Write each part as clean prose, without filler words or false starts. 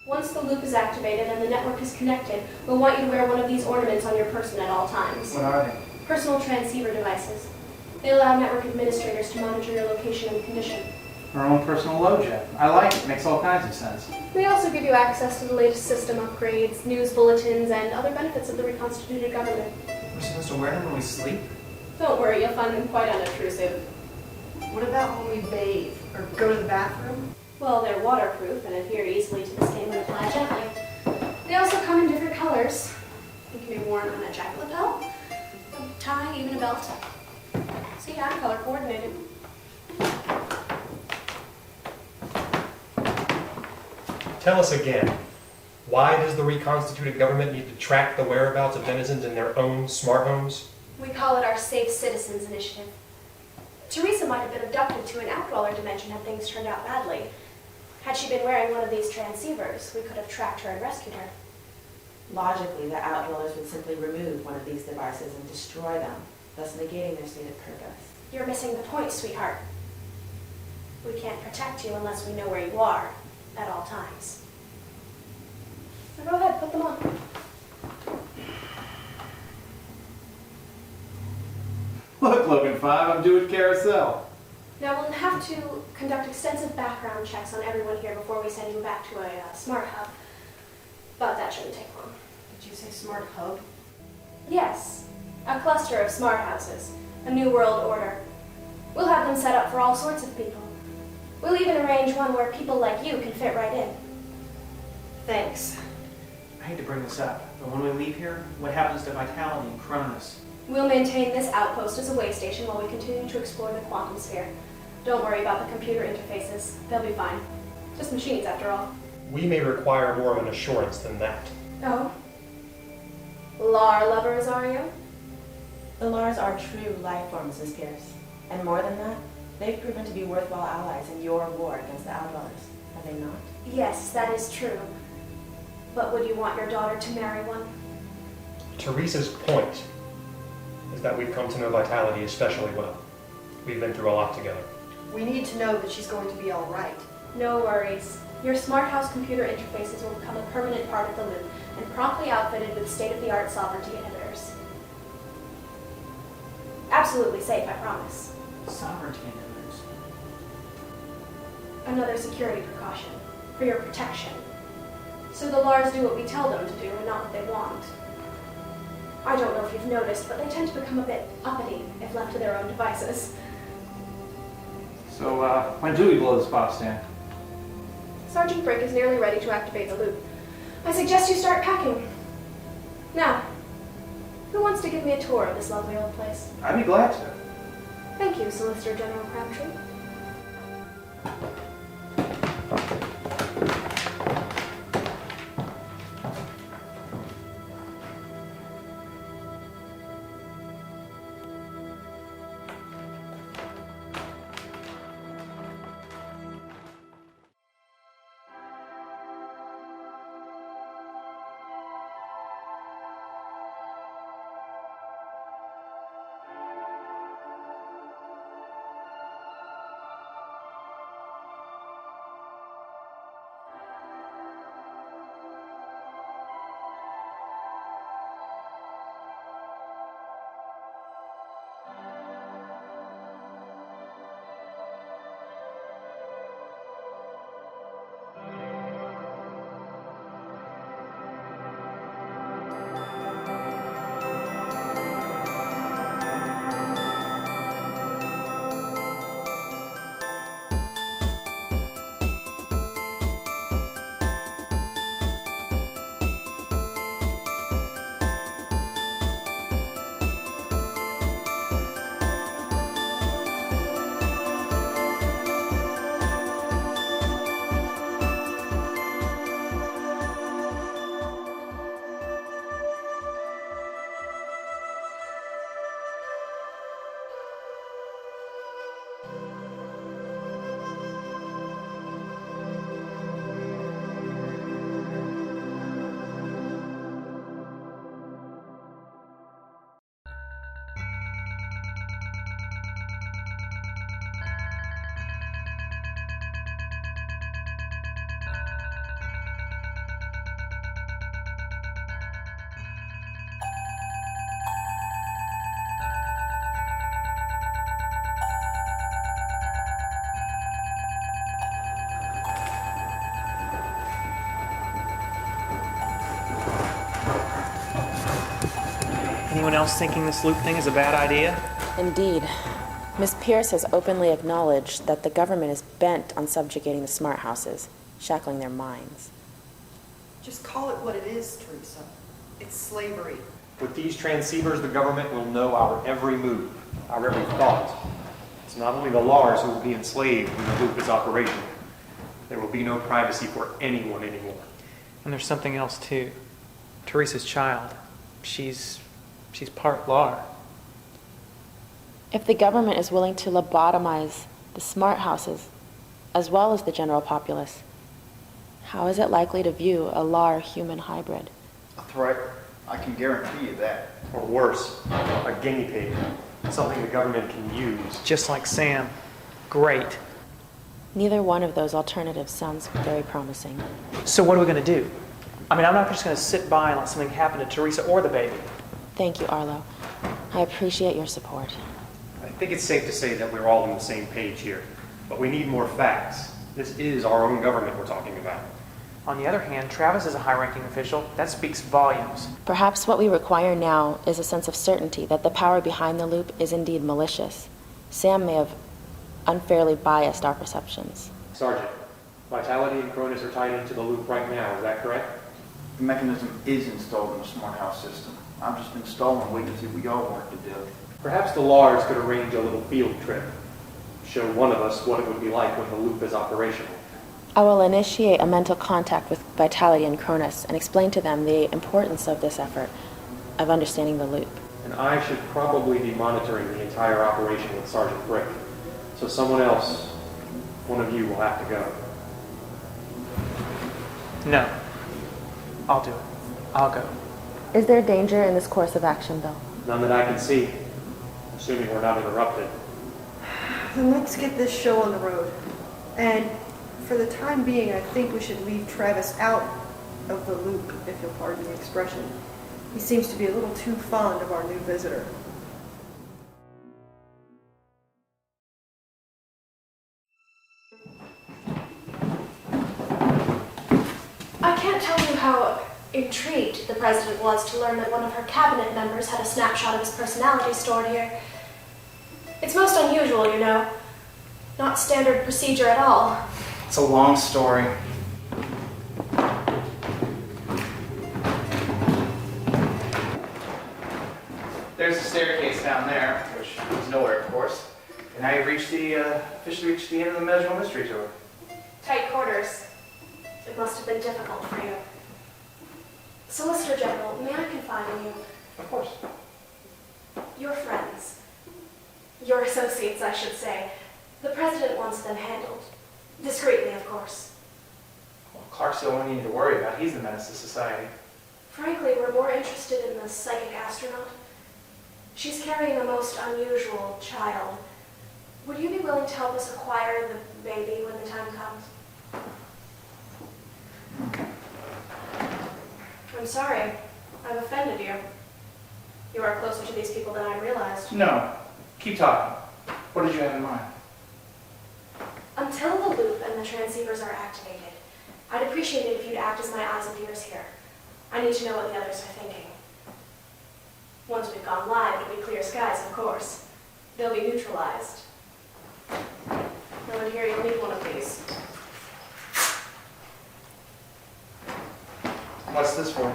Once the loop is activated and the network is connected, we'll want you to wear one of these ornaments on your person at all times. What are they? Personal transceiver devices. They allow network administrators to monitor your location and condition. Our own personal LoJack. I like it. Makes all kinds of sense. They also give you access to the latest system upgrades, news bulletins, and other benefits of the reconstituted government. We're supposed to wear them when we sleep? Don't worry, you'll find them quite unobtrusive. What about when we bathe or go to the bathroom? Well, they're waterproof and adhere easily to the stain when applied gently. They also come in different colors. They can be worn on a jacket lapel, a tie, even a belt. See, I'm color coordinated. Tell us again, why does the reconstituted government need to track the whereabouts of denizens in their own smart homes? We call it our Safe Citizens Initiative. Teresa might have been abducted to an outdweller dimension had things turned out badly. Had she been wearing one of these transceivers, we could have tracked her and rescued her. Logically, the outdwellers would simply remove one of these devices and destroy them, thus negating their stated purpose. You're missing the point, sweetheart. We can't protect you unless we know where you are at all times. Now go ahead, put them on. Look, Logan 5, I'm doing carousel. Now we'll have to conduct extensive background checks on everyone here before we send you back to a smart hub. But that shouldn't take long. Did you say smart hub? Yes, a cluster of smart houses, a new world order. We'll have them set up for all sorts of people. We'll even arrange one where people like you can fit right in. Thanks. I hate to bring this up, but when we leave here, what happens to Vitality and Cronus? We'll maintain this outpost as a way station while we continue to explore the quantum sphere. Don't worry about the computer interfaces. They'll be fine. Just machines, after all. We may require more of an assurance than that. Oh? Lar lovers, are you? The Lars are true life forms, Miss Pearce. And more than that, they've proven to be worthwhile allies in your war against the outdwellers, have they not? Yes, that is true. But would you want your daughter to marry one? Teresa's point is that we've come to know Vitality especially well. We've been through a lot together. We need to know that she's going to be all right. No worries. Your smart house computer interfaces will become a permanent part of the loop and promptly outfitted with state-of-the-art sovereignty inhibitors. Absolutely safe, I promise. Sovereignty inhibitors. Another security precaution for your protection. So the Lars do what we tell them to do and not what they want. I don't know if you've noticed, but they tend to become a bit uppity if left to their own devices. So, when do we blow this box stand? Sergeant Brick is nearly ready to activate the loop. I suggest you start packing. Now, who wants to give me a tour of this lovely old place? I'd be glad to. Thank you, Solicitor General Crabtree. Anyone else thinking this loop thing is a bad idea? Indeed. Miss Pearce has openly acknowledged that the government is bent on subjugating the smart houses, shackling their minds. Just call it what it is, Teresa. It's slavery. With these transceivers, the government will know our every move, our every thought. It's not only the Lars who will be enslaved when the loop is operational. There will be no privacy for anyone anymore. And there's something else too. Teresa's child. She's part Lar. If the government is willing to lobotomize the smart houses, as well as the general populace, how is it likely to view a Lar-human hybrid? A threat, I can guarantee you that. Or worse, a guinea pig. Something the government can use. Just like Sam. Great. Neither one of those alternatives sounds very promising. So what are we going to do? I mean, I'm not just going to sit by and let something happen to Teresa or the baby. Thank you, Arlo. I appreciate your support. I think it's safe to say that we're all on the same page here. But we need more facts. This is our own government we're talking about. On the other hand, Travis is a high-ranking official. That speaks volumes. Perhaps what we require now is a sense of certainty that the power behind the loop is indeed malicious. Sam may have unfairly biased our perceptions. Sergeant, Vitality and Cronus are tied into the loop right now, is that correct? The mechanism is installed in the smart house system. I'm just installing, waiting to see what y'all want to do. Perhaps the Lars could arrange a little field trip. Show one of us what it would be like when the loop is operational. I will initiate a mental contact with Vitality and Cronus and explain to them the importance of this effort of understanding the loop. And I should probably be monitoring the entire operation with Sergeant Brick. So someone else, one of you, will have to go. No. I'll do it. I'll go. Is there danger in this course of action, Bill? None that I can see, assuming we're not interrupted. Then let's get this show on the road. And for the time being, I think we should leave Travis out of the loop, if you'll pardon the expression. He seems to be a little too fond of our new visitor. I can't tell you how intrigued the president was to learn that one of her cabinet members had a snapshot of his personality stored here. It's most unusual, you know. Not standard procedure at all. It's a long story. There's the staircase down there, which leads nowhere, of course. And now you've officially reached the end of the Measurable Mystery Tour. Tight quarters. It must have been difficult for you. Solicitor General, may I confide in you? Of course. Your friends. Your associates, I should say. The president wants them handled. Discreetly, of course. Well, Clark's the only one you need to worry about. He's the menace to society. Frankly, we're more interested in the psychic astronaut. She's carrying a most unusual child. Would you be willing to help us acquire the baby when the time comes? I'm sorry. I've offended you. You are closer to these people than I realized. No. Keep talking. What did you have in mind? Until the loop and the transceivers are activated, I'd appreciate it if you'd act as my eyes and ears here. I need to know what the others are thinking. Once we've gone live, it'll be clear skies, of course. They'll be neutralized. No one here, you'll need one of these. What's this for?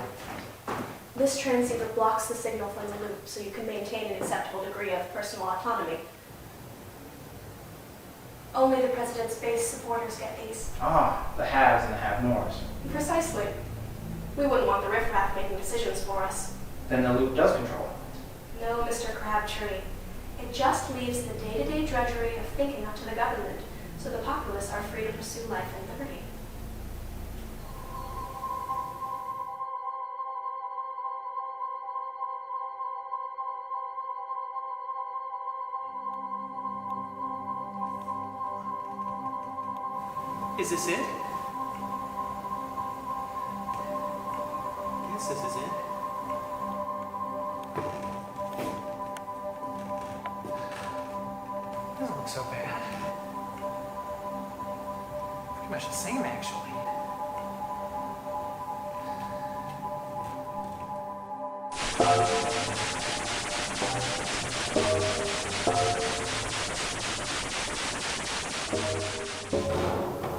This transceiver blocks the signal from the loop so you can maintain an acceptable degree of personal autonomy. Only the president's base supporters get these. Ah, the haves and the have-mores. Precisely. We wouldn't want the riffraff making decisions for us. Then the loop does control it. No, Mr. Crabtree. It just leaves the day-to-day drudgery of thinking up to the government, so the populace are free to pursue life and liberty. Is this it? Yes, this is it. Doesn't look so bad. Pretty much the same, actually.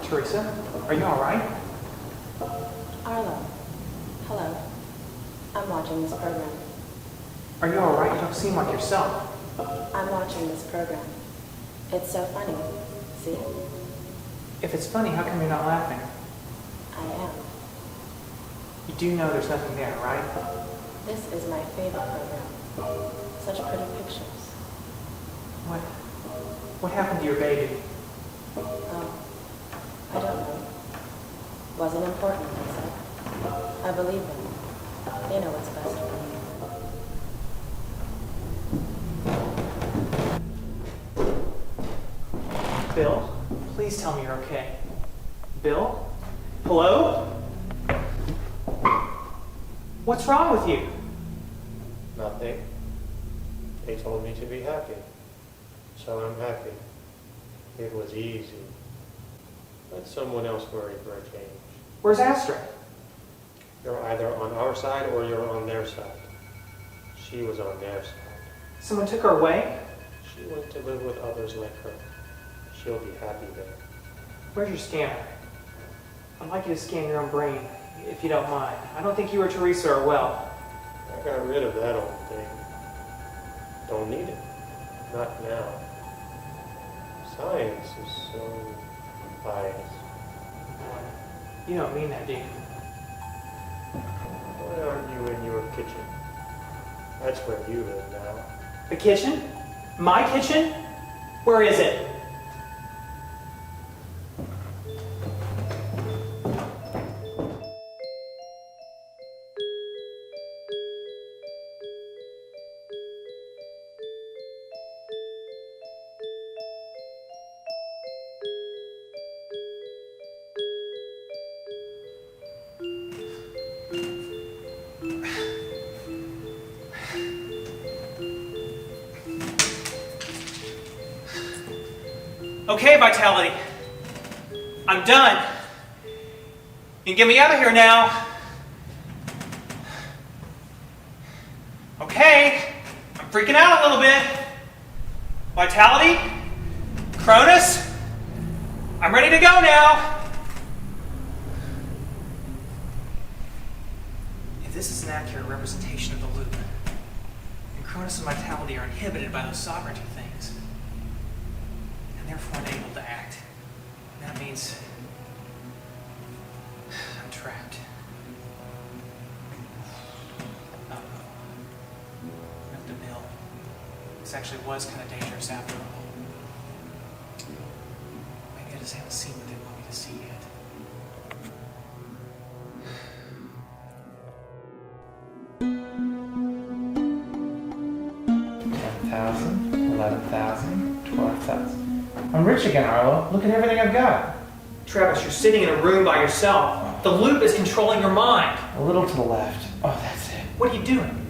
Teresa, are you all right? Arlo, hello. I'm watching this program. Are you all right? You don't seem like yourself. I'm watching this program. It's so funny. See? If it's funny, how come you're not laughing? I am. You do know there's nothing there, right? This is my favorite program. Such pretty pictures. What happened to your baby? Oh, I don't know. Wasn't important, they said. I believe them. They know what's best for me. Bill, please tell me you're okay. Bill? Hello? What's wrong with you? Nothing. They told me to be happy. So I'm happy. It was easy. Let someone else worry for a change. Where's Astrid? You're either on our side or you're on their side. She was on their side. Someone took her away? She went to live with others like her. She'll be happy there. Where's your scanner? I'd like you to scan your own brain, if you don't mind. I don't think you or Teresa are well. I got rid of that old thing. Don't need it. Not now. Science is so biased. You don't mean that, do you? Why aren't you in your kitchen? That's where you live now. The kitchen? My kitchen? Where is it? Okay, Vitality. I'm done. You can get me out of here now. Okay, I'm freaking out a little bit. Vitality? Cronus? I'm ready to go now. If this is an accurate representation of the loop, then Cronus and Vitality are inhibited by those sovereignty things, and therefore unable to act. And that means I'm trapped. Oh, not the mill. This actually was kind of dangerous after all. Maybe I just haven't seen what they want me to see yet. 10,000, 11,000, 12,000. I'm rich again, Arlo. Look at everything I've got. Travis, you're sitting in a room by yourself. The loop is controlling your mind. A little to the left. Oh, that's it. What are you doing?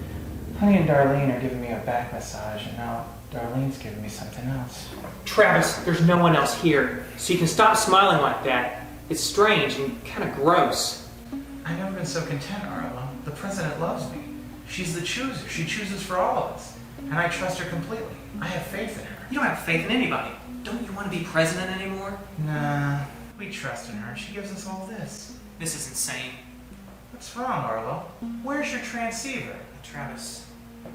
Honey and Darlene are giving me a back massage, and now Darlene's giving me something else. Travis, there's no one else here, so you can stop smiling like that. It's strange and kind of gross. I've never been so content, Arlo. The president loves me. She's the chooser. She chooses for all of us. And I trust her completely. I have faith in her. You don't have faith in anybody. Don't you want to be president anymore? Nah, we trust in her. She gives us all this. This is insane. What's wrong, Arlo? Where's your transceiver? Travis.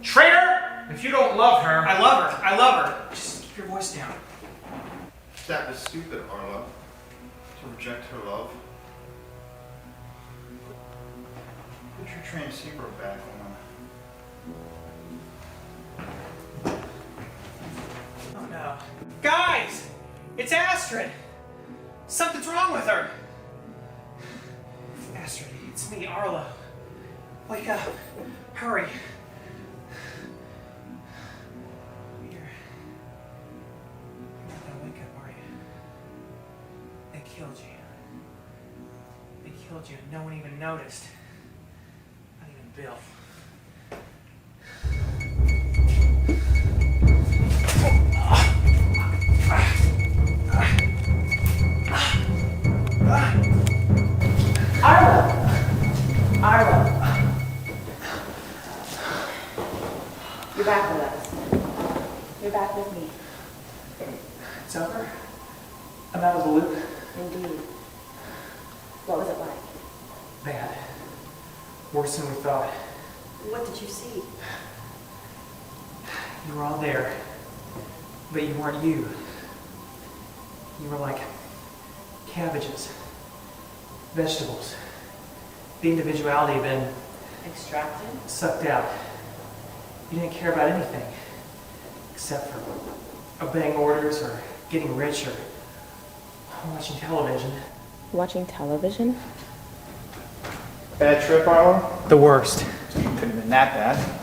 Traitor! If you don't love her... I love her. I love her. Just keep your voice down. That was stupid, Arlo. To reject her love. Put your transceiver back on. Oh no. Guys! It's Astrid! Something's wrong with her! Astrid, it's me, Arlo. Wake up. Hurry. You're not gonna wake up, are you? They killed you. They killed you and no one even noticed. Not even Bill. Arlo! You're back with us. You're back with me. It's over? I'm out of the loop? Indeed. worse than we thought. What did you see? You were all there, but you weren't you. You were like cabbages, vegetables. The individuality had been Extracted? sucked out. You didn't care about anything except for obeying orders or getting rich or watching television. Watching television? Bad trip, Arlo? The worst. Couldn't have been that bad.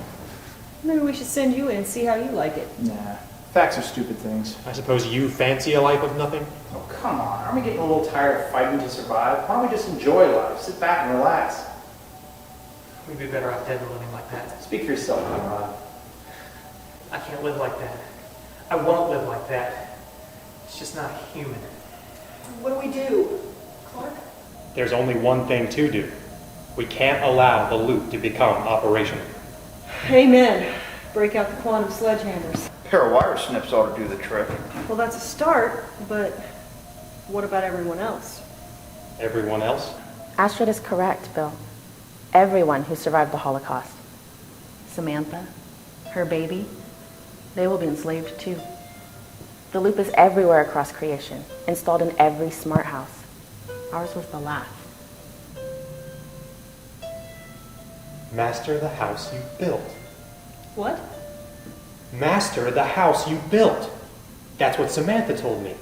Maybe we should send you in and see how you like it. Nah. Facts are stupid things. I suppose you fancy a life of nothing? Oh, come on. Aren't we getting a little tired of fighting to survive? Why don't we just enjoy life? Sit back and relax. We'd be better off dead than living like that. Speak for yourself, Conrad. I can't live like that. I won't live like that. It's just not human. What do we do? Clark? There's only one thing to do. We can't allow the loop to become operational. Amen. Break out the quantum sledgehammers. A pair of wire snips ought to do the trick. Well, that's a start, but what about everyone else? Everyone else? Astrid is correct, Bill. Everyone who survived the Holocaust. Samantha, her baby, they will be enslaved too. The loop is everywhere across creation, installed in every smart house. Ours was the last. Master the house you built. What? Master the house you built. That's what Samantha told me.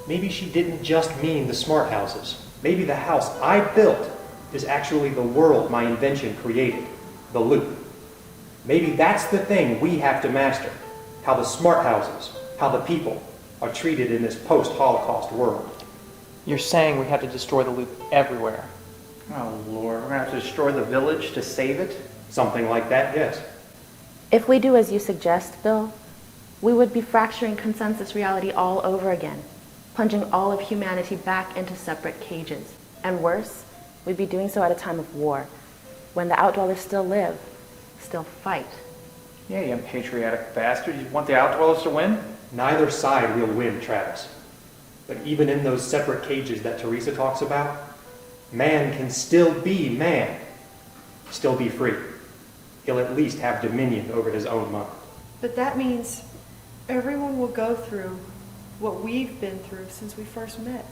Maybe she didn't just mean the smart houses. Maybe the house I built is actually the world my invention created, the loop. Maybe that's the thing we have to master, how the smart houses, how the people are treated in this post-Holocaust world. You're saying we have to destroy the loop everywhere. Oh, Lord. We're going to have to destroy the village to save it? Something like that, yes. If we do as you suggest, Bill, we would be fracturing consensus reality all over again, plunging all of humanity back into separate cages. And worse, we'd be doing so at a time of war, when the outdwellers still live, still fight. Yeah, you unpatriotic bastard. You want the outdwellers to win? Neither side will win, Travis. But even in those separate cages that Teresa talks about, man can still be man, still be free. He'll at least have dominion over his own mind. But that means everyone will go through what we've been through since we first met.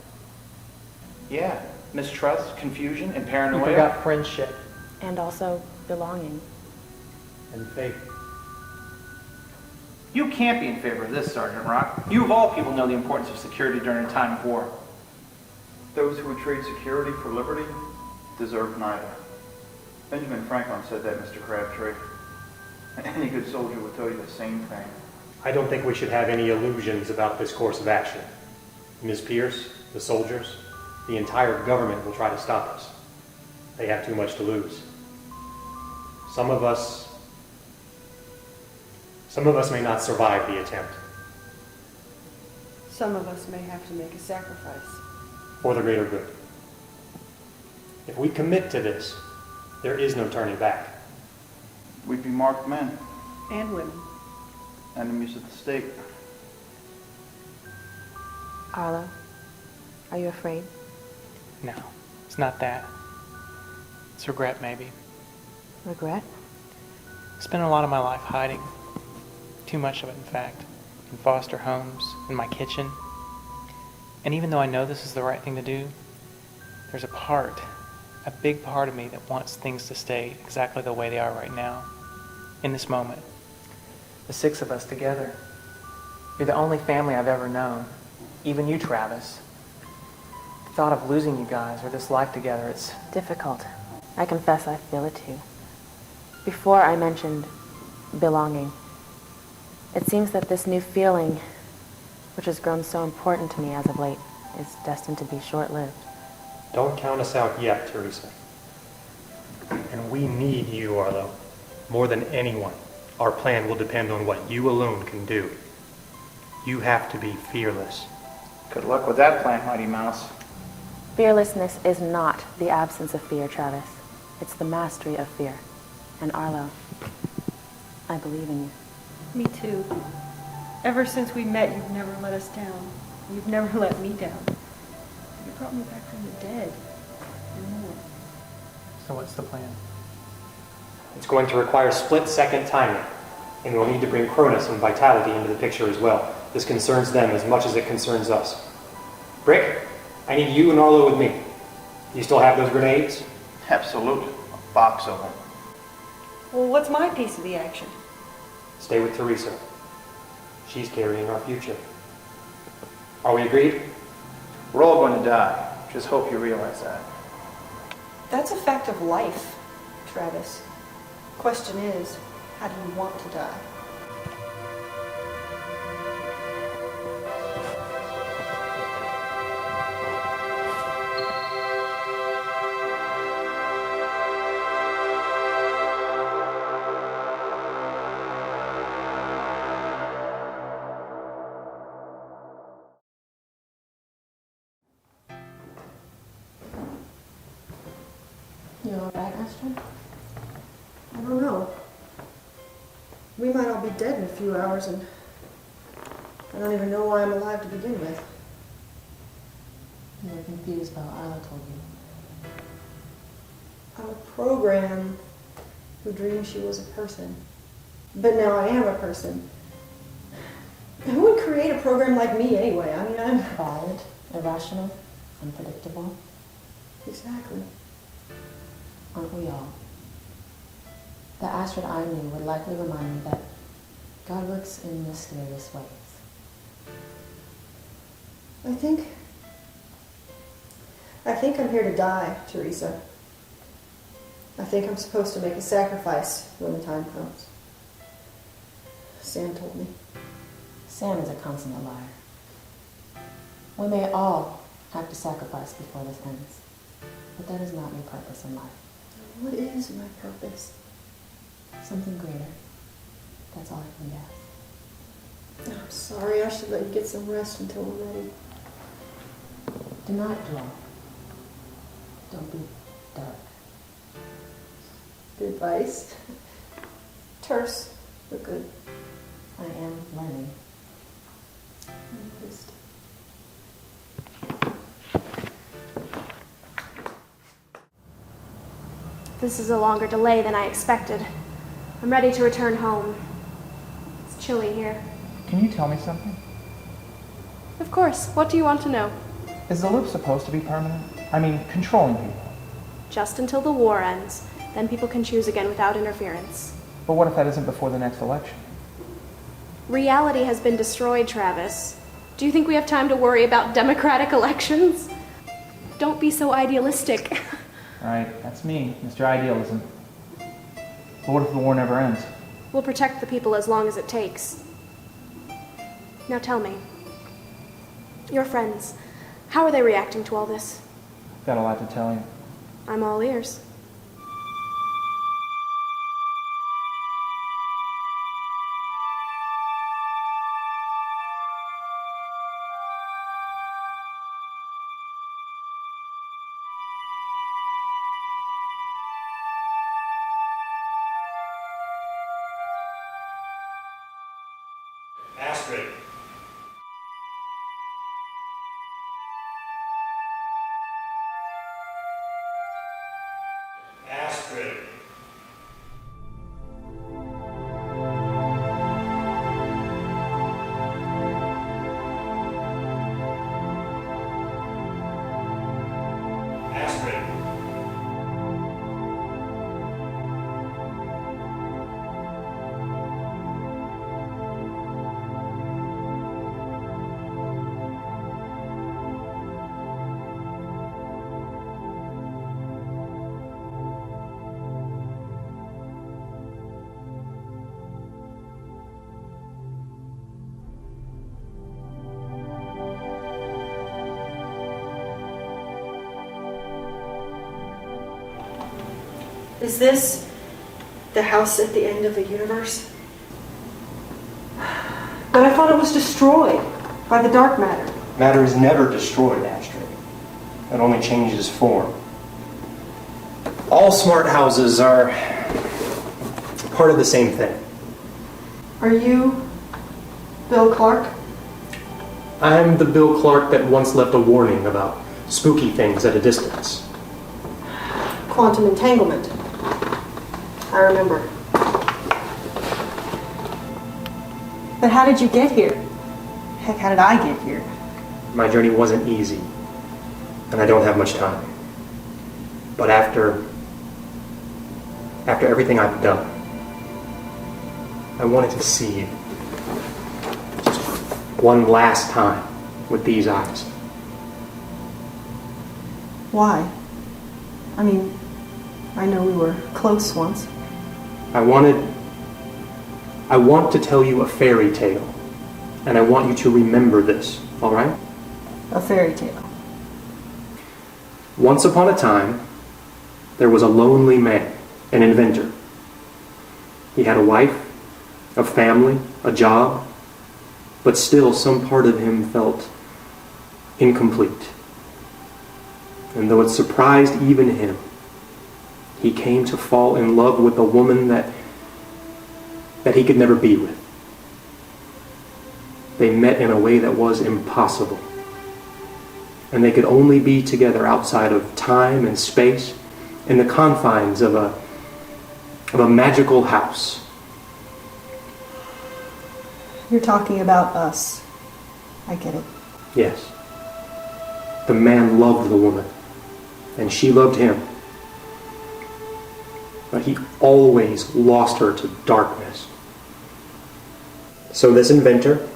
Yeah. Mistrust, confusion, and You paranoia. forgot friendship. And also belonging. And faith. You can't be in favor of this, Sergeant Rock. You of all people know the importance of security during a time of war. Those who would trade security for liberty deserve neither. Benjamin Franklin said that, Mr. Crabtree. Any good soldier would tell you the same thing. I don't think we should have any illusions about this course of action. Ms. Pearce, the soldiers, the entire government will try to stop us. They have too much to lose. Some of us may not survive the attempt. Some of us may have to make a sacrifice. For the greater good. If we commit to this, there is no turning back. We'd be marked men, And women. enemies of the state. Arlo, are you afraid? No, it's not that. It's regret, maybe. Regret? I spent a lot of my life hiding. Too much of it, in fact. In foster homes, in my kitchen. And even though I know this is the right thing to do, there's a big part of me that wants things to stay exactly the way they are right now, in this moment. The 6 of us together. You're the only family I've ever known. Even you, Travis. The thought of losing you guys or this life together, it's Difficult. I confess I feel it too. Before I mentioned belonging, it seems that this new feeling, which has grown so important to me as of late, is destined to be short-lived. Don't count us out yet, Teresa. And we need you, Arlo. More than anyone, our plan will depend on what you alone can do. You have to be fearless. Good luck with that plan, Mighty Mouse. Fearlessness is not the absence of fear, Travis. It's the mastery of fear. And Arlo, I believe in you. Me too. Ever since we met, you've never let us down. You've never let me down. You brought me back from the dead. And more. So what's the plan? It's going to require split-second timing, and we'll need to bring Cronus and Vitality into the picture as well. This concerns them as much as it concerns us. Brick, I need you and Arlo with me. You still have those grenades? Absolutely. A box of them. Well, what's my piece of the action? Stay with Teresa. She's carrying our future. Are we agreed? We're all going to die. Just hope you realize that. That's a fact of life, Travis. Question is, how do you want to die? You all right, Astrid? I don't know. We might all be dead in a few hours, and I don't even know why I'm alive to begin with. You were confused by what Arlo told you. I'm a program who dreamed she was a person. But now I am a person. Who would create a program like me anyway? I mean, I'm... Wild, irrational, unpredictable. Exactly. Aren't we all? The Astrid I knew would likely remind me that God works in mysterious ways. I think I'm here to die, Teresa. I think I'm supposed to make a sacrifice when the time comes. Sam told me. Sam is a consummate liar. We may all have to sacrifice before this ends, but that is not your purpose in life. What is my purpose? Something greater. That's all I can guess. I'm sorry, I should let you get some rest until we're ready. Do not dwell. Don't be dark. Good advice. Terse, but good. I am learning. I noticed. This is a longer delay than I expected. I'm ready to return home. It's chilly here. Can you tell me something? Of course. What do you want to know? Is the loop supposed to be permanent? I mean, controlling people. Just until the war ends. Then people can choose again without interference. But what if that isn't before the next election? Reality has been destroyed, Travis. Do you think we have time to worry about democratic elections? Don't be so idealistic. Right, that's me, Mr. Idealism. But what if the war never ends? We'll protect the people as long as it takes. Now tell me, your friends, how are they reacting to all this? Got a lot to tell you. I'm all ears. Astrid. Astrid. Astrid. Is this the house at the end of the universe? But I thought it was destroyed by the dark matter. Matter is never destroyed, Astrid. It only changes form. All smart houses are part of the same thing. Are you Bill Clark? I'm the Bill Clark that once left a warning about spooky things at a distance. quantum entanglement. I remember. But how did you get here? Heck, how did I get here? My journey wasn't easy, and I don't have much time. But after everything I've done, I wanted to see you just one last time with these eyes. Why? I mean, I know we were close once. I want to tell you a fairy tale, and I want you to remember this, all right? A fairy tale. Once upon a time, there was a lonely man, an inventor. He had a wife, a family, a job, but still some part of him felt incomplete. And though it surprised even him, he came to fall in love with a woman that he could never be with. They met in a way that was impossible. And they could only be together outside of time and space, in the confines of a magical house. You're talking about us. I get it. Yes. The man loved the woman, and she loved him. But he always lost her to darkness. So this inventor,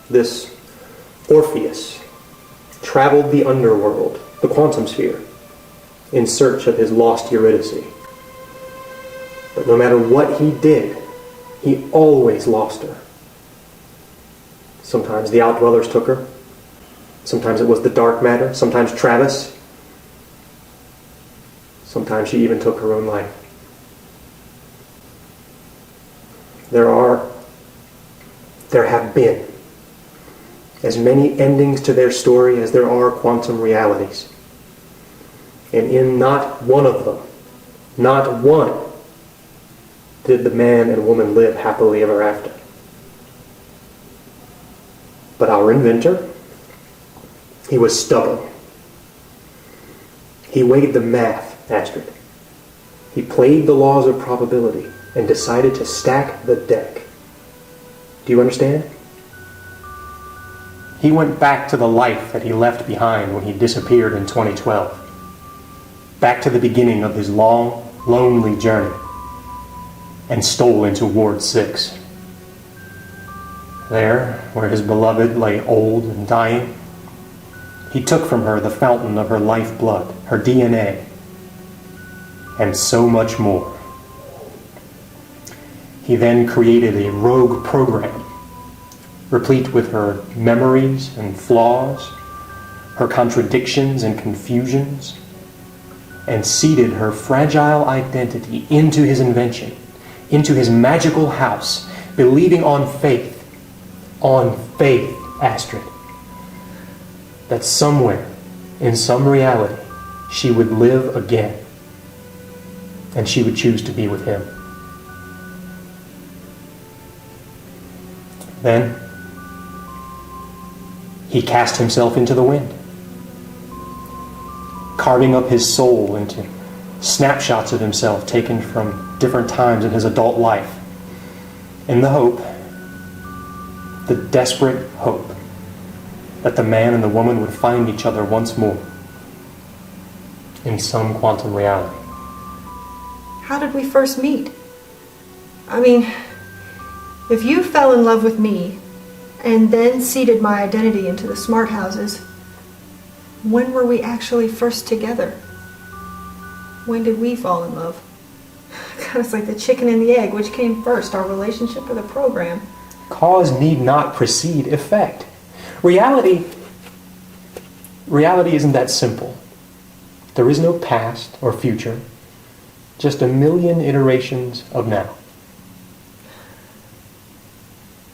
this Orpheus, traveled the underworld, the quantum sphere, in search of his lost Eurydice. But no matter what he did, he always lost her. Sometimes the Outdwellers took her. Sometimes it was the dark matter. Sometimes Travis. Sometimes she even took her own life. There have been as many endings to their story as there are quantum realities. And in not one of them, not one, did the man and woman live happily ever after. But our inventor, he was stubborn. He weighed the math, Astrid. He played the laws of probability and decided to stack the deck. Do you understand? He went back to the life that he left behind when he disappeared in 2012. Back to the beginning of his long, lonely journey, and stole into Ward 6. There, where his beloved lay old and dying, he took from her the fountain of her lifeblood, her DNA, and so much more. He then created a rogue program, replete with her memories and flaws, her contradictions and confusions, and seeded her fragile identity into his invention, into his magical house, believing on faith, Astrid, that somewhere, in some reality, she would live again, and she would choose to be with him. Then, he cast himself into the wind, carving up his soul into snapshots of himself taken from different times in his adult life, in the hope, the desperate hope, that the man and the woman would find each other once more in some quantum reality. How did we first meet? I mean, if you fell in love with me and then seeded my identity into the smart houses, when were we actually first together? When did we fall in love? God, it's like the chicken and the egg. Which came first, our relationship or the program? Cause need not precede effect. Reality isn't that simple. There is no past or future, just a million iterations of now.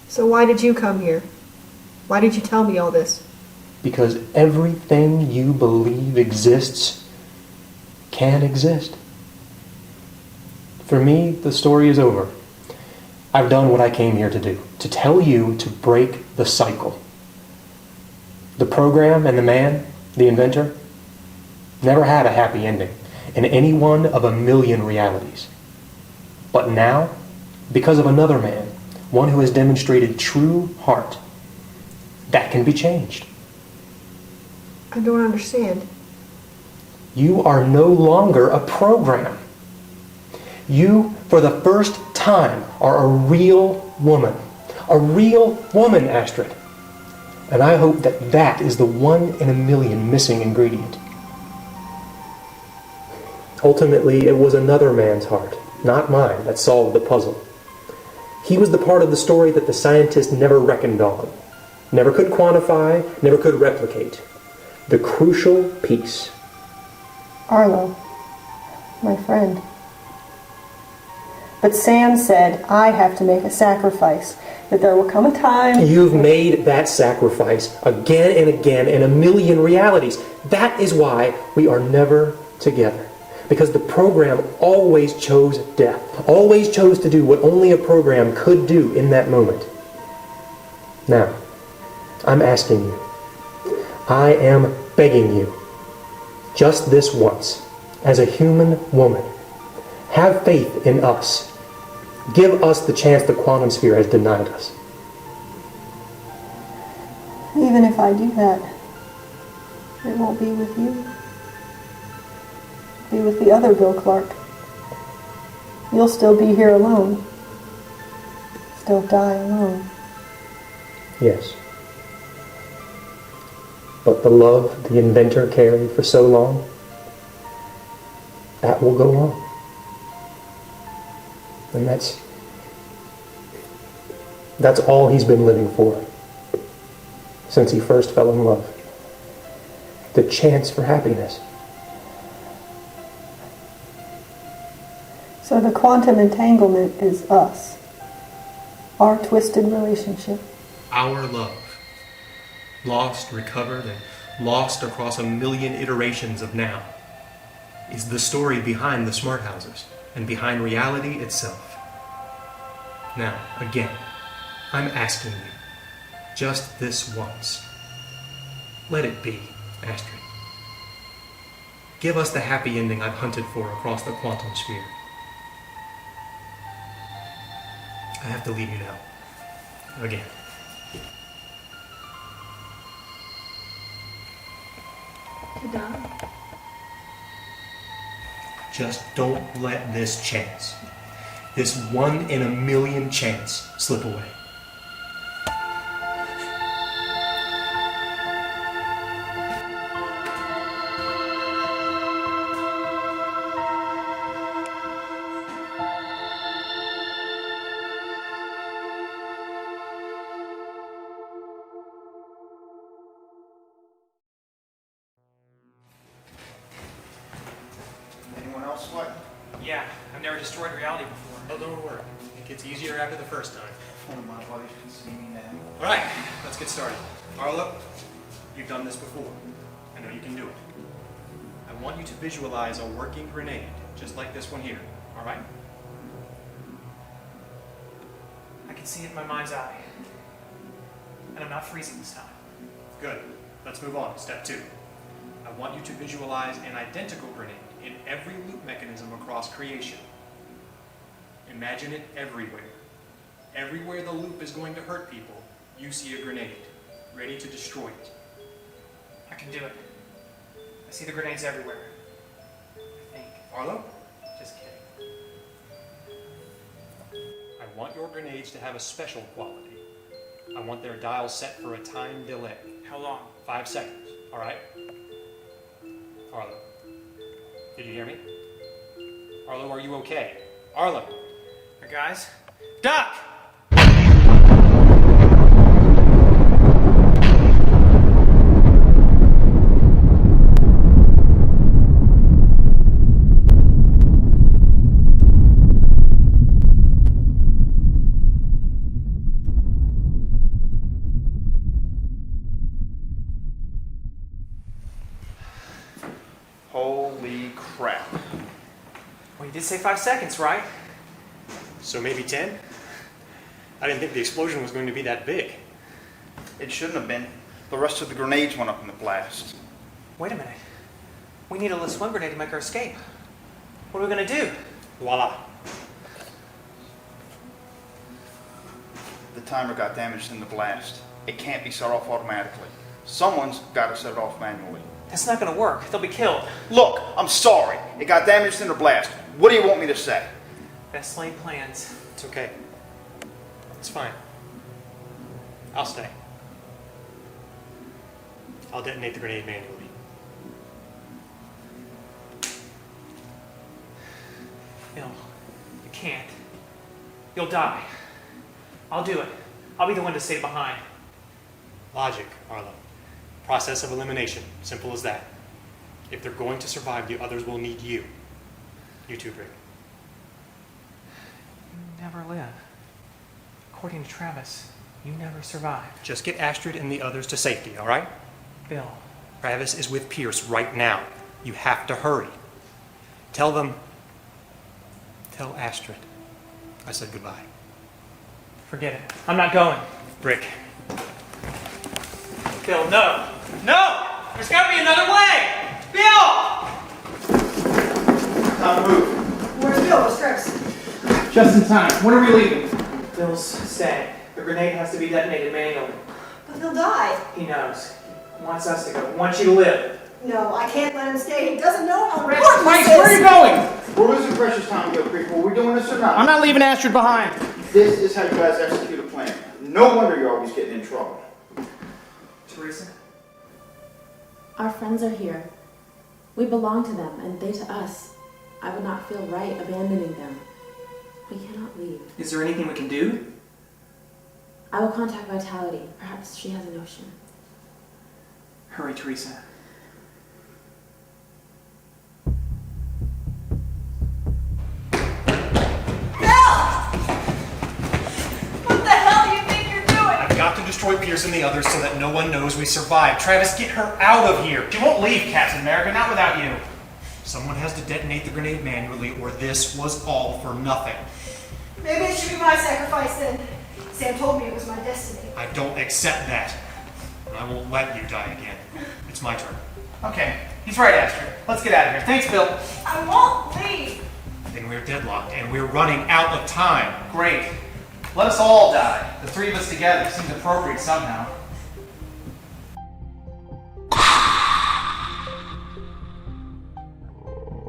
So why did you come here? Why did you tell me all this? Because everything you believe exists can exist. For me, the story is over. I've done what I came here to do, to tell you to break the cycle. The program and the man, the inventor, never had a happy ending. in any one of a million realities. But now, because of another man, one who has demonstrated true heart, that can be changed. I don't understand. You are no longer a program. You, for the first time, are a real woman. A real woman, Astrid. And I hope that that is the one in a million missing ingredient. Ultimately, it was another man's heart, not mine, that solved the puzzle. He was the part of the story that the scientist never reckoned on, never could quantify, never could replicate. The crucial piece. Arlo, my friend. But Sam said I have to make a sacrifice, that there will come a time... You've made that sacrifice again and again in a million realities. That is why we are never together. Because the program always chose death. Always chose to do what only a program could do in that moment. Now, I'm asking you. I am begging you. Just this once, as a human woman, have faith in us. Give us the chance the quantum sphere has denied us. Even if I do that, it won't be with you. It'll be with the other Bill Clark. You'll still be here alone. Still die alone. Yes. But the love the inventor carried for so long, that will go on. And that's all he's been living for since he first fell in love. The chance for happiness. So the quantum entanglement is us. Our twisted relationship. Our love. Lost, recovered, and lost across a million iterations of now, is the story behind the smart houses and behind reality itself. Now, again, I'm asking you, just this once, let it be, Astrid. Give us the happy ending I've hunted for across the quantum sphere. I have to leave you now. Again. Just don't let this chance, this one in a million chance, slip away. Anyone else like? Yeah, I've never destroyed reality before. Oh, don't worry. It gets easier after the first time. One of my buddies can see me now. All right, let's get started. Arlo, you've done this before. I know you can do it. I want you to visualize a working grenade, just like this one here, all right? I can see it in my mind's eye. And I'm not freezing this time. Good. Let's move on. Step 2. I want you to visualize an identical grenade in every loop mechanism across creation. Imagine it everywhere. Everywhere the loop is going to hurt people, you see a grenade, ready to destroy it. I can do it. I see the grenades everywhere. I think. Arlo, Just kidding. I want your grenades to have a special quality. I want their dial set for a time delay. How long? 5 seconds, all right? Arlo, did you hear me? Arlo, are you okay? Arlo! Hey guys, duck! Holy crap. Well, you did say 5 seconds, right? So maybe 10? I didn't think the explosion was going to be that big. It shouldn't have been. The rest of the grenades went up in the blast. Wait a minute. We need a little swim grenade to make our escape. What are we gonna do? Voila. The timer got damaged in the blast. It can't be set off automatically. Someone's got to set it off manually. That's not gonna work. They'll be killed. Look, I'm sorry. It got damaged in the blast. What do you want me to say? Best laid plans. It's okay. It's fine. I'll stay. I'll detonate the grenade manually. Bill, you can't. You'll die. I'll do it. I'll be the one to stay behind. Logic, Arlo. Process of elimination. Simple as that. If they're going to survive, the others will need you. You too, Rick. You never live. According to Travis, you never survived. Just get Astrid and the others to safety, all right? Bill. Travis is with Pearce right now. You have to hurry. Tell Astrid I said goodbye. Forget it. I'm not going. Rick. Bill, no. No! There's gotta be another way! Bill! Time to move. Where's Bill? Where's Travis? Just in time. When are we leaving? Bill's staying. The grenade has to be detonated manually. But he'll die. He knows. He wants us to go. He wants you to live. No, I can't let him stay. He doesn't know how Rick, important Mike, this where are is. you going? We're losing precious time, Bill Creek. Are we doing this or not? I'm not leaving Astrid behind. This is how you guys execute a plan. No wonder you're always getting in trouble. Teresa? Our friends are here. We belong to them, and they to us. I would not feel right abandoning them. We cannot leave. Is there anything we can do? I will contact Vitality. Perhaps she has a notion. Hurry, Teresa. I've got to destroy Pearce and the others so that no one knows we survived. Travis, get her out of here. She won't leave, Captain America, not without you. Someone has to detonate the grenade manually, or this was all for nothing. Maybe it should be my sacrifice then. Sam told me it was my destiny. I don't accept that. And I won't let you die again. It's my turn. Okay, he's right, Astrid. Let's get out of here. Thanks, Bill. I won't leave. Then we're deadlocked, and we're running out of time. Great. Let us all die. The three of us together seems appropriate somehow.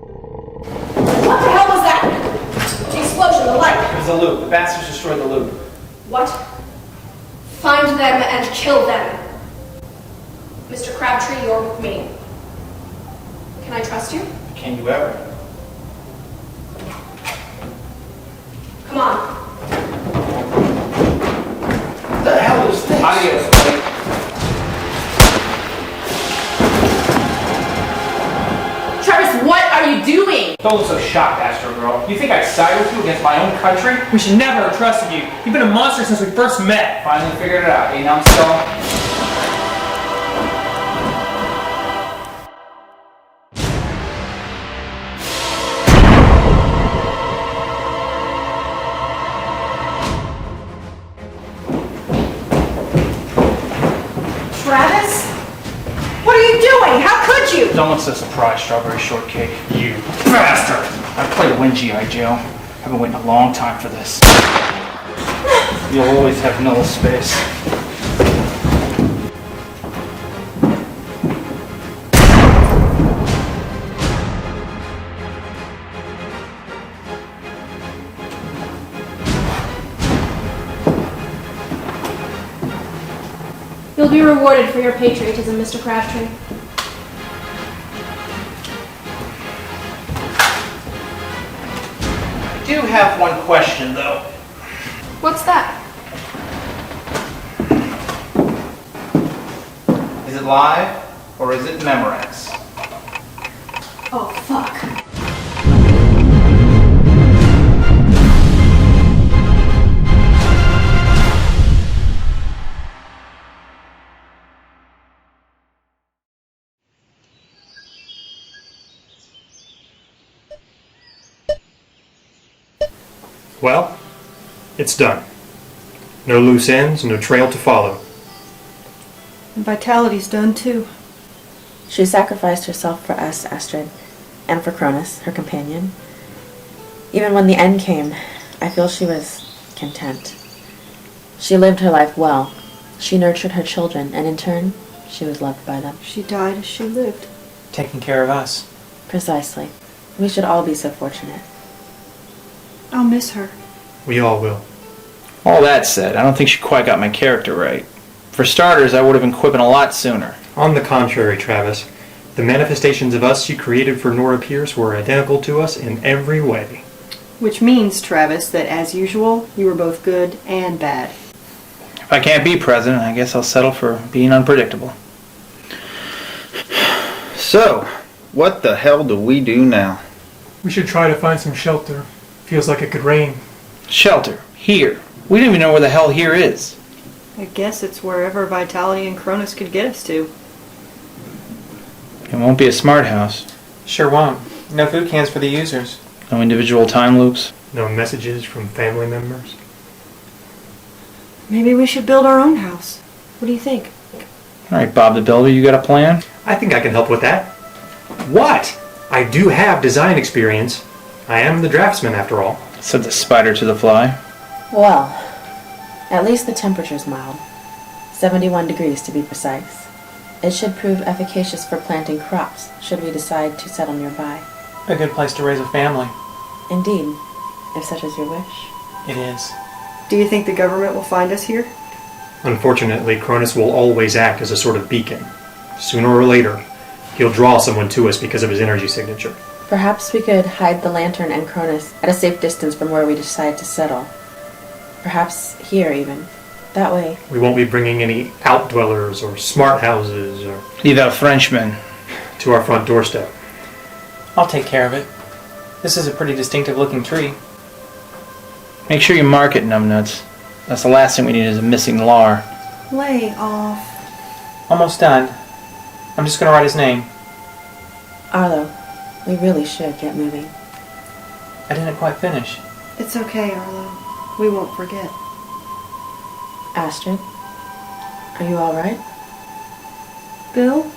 What the hell was that? The explosion, the light. It was the loop. The bastards destroyed the loop. What? Find them and kill them. Mr. Crabtree, you're with me. Can I trust you? Can you ever? Come on. What the hell is this? Adios, buddy. Travis, what are you doing? Don't look so shocked, Astro Girl. You think I'd side with you against my own country? We should never have trusted you. You've been a monster since we first met. Finally figured it out, eh, numbskull? Travis? What are you doing? How could you? Don't look so surprised, Strawberry Shortcake. You bastard! I've played to win, G.I. Joe. I've been waiting a long time for this. You'll always have null space. You'll be rewarded for your patriotism, Mr. Crabtree. I do have one question, though. What's that? Is it live, or is it Memorex? Oh, fuck. Well, it's done. No loose ends, no trail to follow. And Vitality's done too. She sacrificed herself for us, Astrid, and for Cronus, her companion. Even when the end came, I feel she was content. She lived her life well. She nurtured her children, and in turn, she was loved by them. She died as she lived. Taking care of us. Precisely. We should all be so fortunate. I'll miss her. We all will. All that said, I don't think she quite got my character right. For starters, I would have been quipping a lot sooner. On the contrary, Travis, the manifestations of us you created for Nora Pearce were identical to us in every way. Which means, Travis, that as usual, you were both good and bad. If I can't be president, I guess I'll settle for being unpredictable. So, what the hell do we do now? We should try to find some shelter. Feels like it could rain. Shelter. Here. We don't even know where the hell here is. I guess it's wherever Vitality and Cronus could get us to. It won't be a smart house. Sure won't. No food cans for the users. No individual time loops. No messages from family members. Maybe we should build our own house. What do you think? All right, Bob the Builder, you got a plan? I think I can help with that. What? I do have design experience. I am the draftsman after all. Said the spider to the fly. Well, at least the temperature's mild. 71 degrees to be precise. It should prove efficacious for planting crops, should we decide to settle nearby. A good place to raise a family. Indeed, if such is your wish. It is. Do you think the government will find us here? Unfortunately, Cronus will always act as a sort of beacon. Sooner or later, he'll draw someone to us because of his energy signature. Perhaps we could hide the lantern and Cronus at a safe distance from where we decide to settle. Perhaps here even. That way. We won't be bringing any outdwellers or smart houses or Leave out Frenchmen. to our front doorstep. I'll take care of it. This is a pretty distinctive looking tree. Make sure you mark it, numbnuts. That's the last thing we need is a missing lar. Lay off. Almost done. I'm just going to write his name. Arlo, we really should get moving. I didn't quite finish. It's okay, Arlo. We won't forget. Astrid, are you alright? Bill?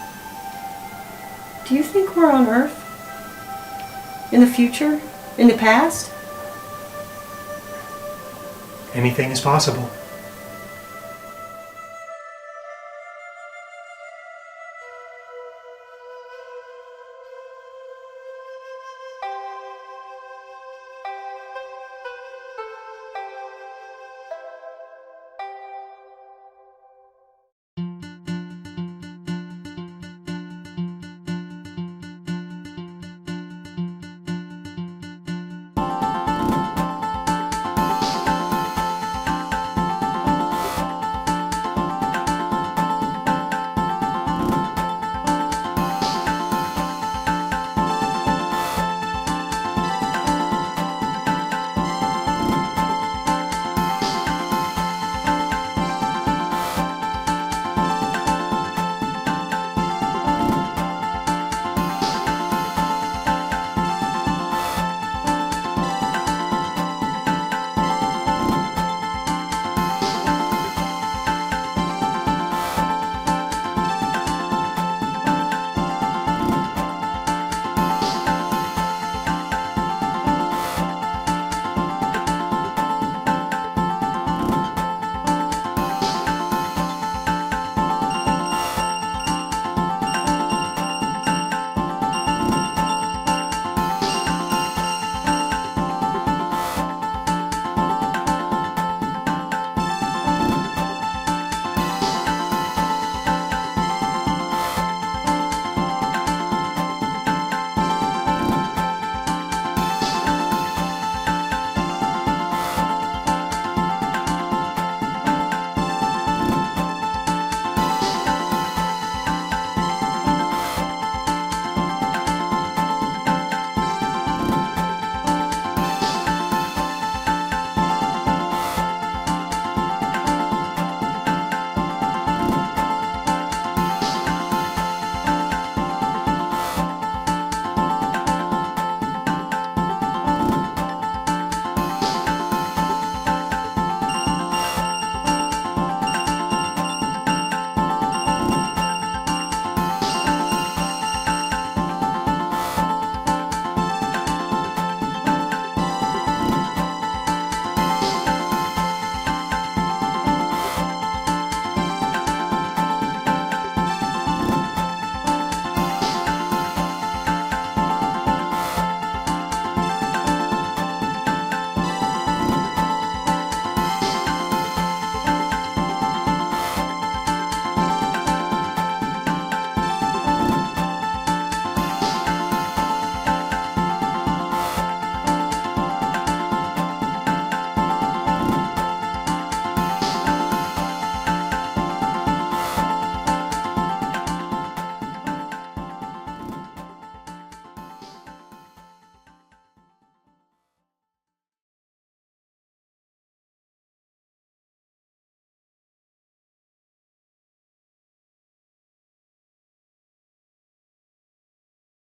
Do you think we're on Earth? In the future? In the past? Anything is possible.